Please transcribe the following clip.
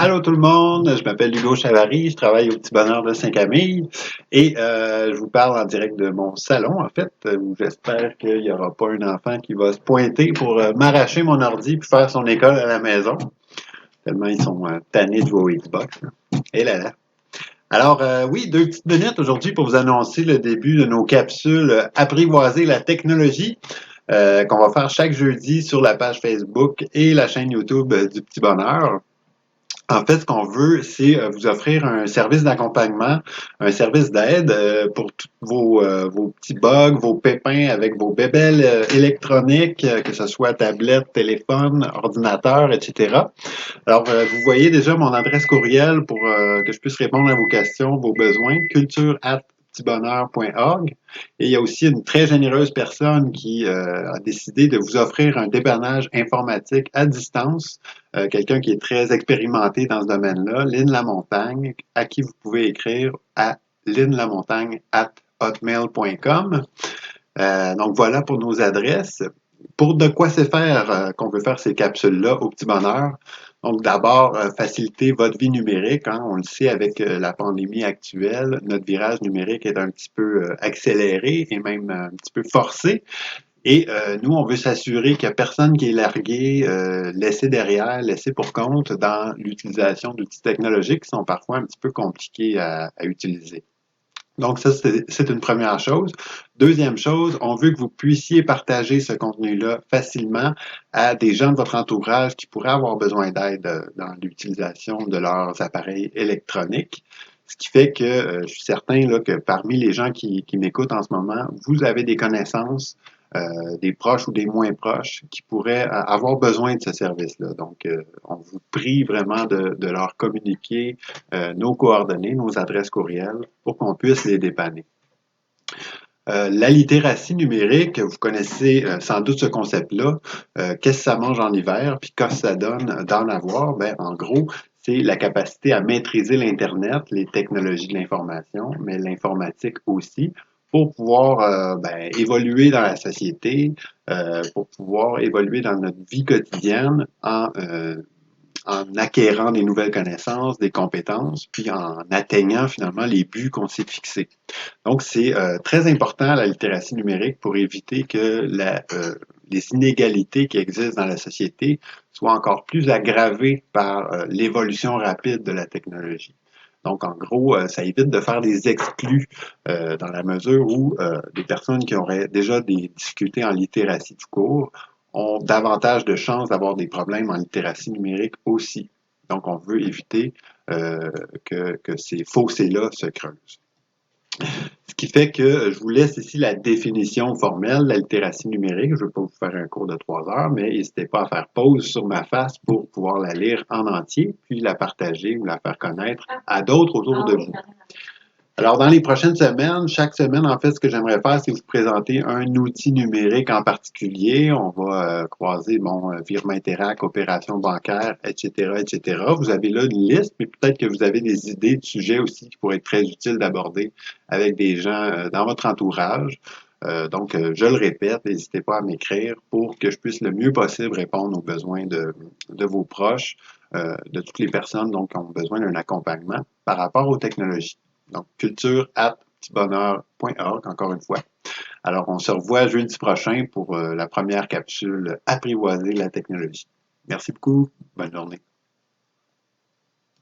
Allô tout le monde, je m'appelle Hugo Chavary, je travaille au Petit Bonheur de Saint-Camille et je vous parle en direct de mon salon en fait, où j'espère qu'il n'y aura pas un enfant qui va se pointer pour m'arracher mon ordi puis faire son école à la maison, tellement ils sont tannés de jouer au Xbox. Et là là. Alors oui, 2 petites minutes aujourd'hui pour vous annoncer le début de nos capsules Apprivoiser la technologie qu'on va faire chaque jeudi sur la page Facebook et la chaîne YouTube du Petit Bonheur. En fait, ce qu'on veut, c'est vous offrir un service d'accompagnement, un service d'aide pour tous vos petits bugs, vos pépins avec vos bébelles électroniques, que ce soit tablette, téléphone, ordinateur, etc. Alors, vous voyez déjà mon adresse courriel pour que je puisse répondre à vos questions, vos besoins, culture@petitbonheur.org. Et il y a aussi une très généreuse personne qui a décidé de vous offrir un dépannage informatique à distance, quelqu'un qui est très expérimenté dans ce domaine-là, Lynn Lamontagne, à qui vous pouvez écrire à lynnlamontagne@hotmail.com. Donc voilà pour nos adresses. Pour de quoi c'est faire qu'on veut faire ces capsules-là au petit bonheur. Donc d'abord, faciliter votre vie numérique. Hein. On le sait avec la pandémie actuelle, notre virage numérique est un petit peu accéléré et même un petit peu forcé. Et nous, on veut s'assurer qu'il n'y a personne qui est largué, laissé derrière, laissé pour compte dans l'utilisation d'outils technologiques qui sont parfois un petit peu compliqués à utiliser. Donc, ça, c'est une première chose. Deuxième chose, on veut que vous puissiez partager ce contenu-là facilement à des gens de votre entourage qui pourraient avoir besoin d'aide dans l'utilisation de leurs appareils électroniques. Ce qui fait que je suis certain là, que parmi les gens qui m'écoutent en ce moment, vous avez des connaissances, des proches ou des moins proches, qui pourraient avoir besoin de ce service-là. Donc, on vous prie vraiment de leur communiquer nos coordonnées, nos adresses courriels, pour qu'on puisse les dépanner. La littératie numérique, vous connaissez sans doute ce concept-là. Qu'est-ce que ça mange en hiver, puis qu'est-ce que ça donne d'en avoir? Ben, en gros, c'est la capacité à maîtriser l'Internet, les technologies de l'information, mais l'informatique aussi, pour pouvoir évoluer dans la société, pour pouvoir évoluer dans notre vie quotidienne en acquérant des nouvelles connaissances, des compétences, puis en atteignant finalement les buts qu'on s'est fixés. Donc, c'est très important la littératie numérique pour éviter que les inégalités qui existent dans la société soient encore plus aggravées par l'évolution rapide de la technologie. Donc, en gros, ça évite de faire des exclus dans la mesure où des personnes qui auraient déjà des difficultés en littératie tout court ont davantage de chances d'avoir des problèmes en littératie numérique aussi. Donc, on veut éviter que ces fossés-là se creusent. Ce qui fait que je vous laisse ici la définition formelle de la littératie numérique. Je ne vais pas vous faire un cours de 3 heures, mais n'hésitez pas à faire pause sur ma face pour pouvoir la lire en entier, puis la partager ou la faire connaître à d'autres autour de vous. Alors, dans les prochaines semaines, chaque semaine, en fait, ce que j'aimerais faire, c'est vous présenter un outil numérique en particulier. On va croiser, virement Interac, opérations bancaires, etc., etc. Vous avez là une liste, mais peut-être que vous avez des idées de sujets aussi qui pourraient être très utiles d'aborder avec des gens dans votre entourage. Donc, je le répète, n'hésitez pas à m'écrire pour que je puisse le mieux possible répondre aux besoins de vos proches, de toutes les personnes donc, qui ont besoin d'un accompagnement par rapport aux technologies. Donc, culture@petitbonheur.org, encore une fois. Alors, on se revoit jeudi prochain pour la première capsule Apprivoiser la technologie. Merci beaucoup. Bonne journée.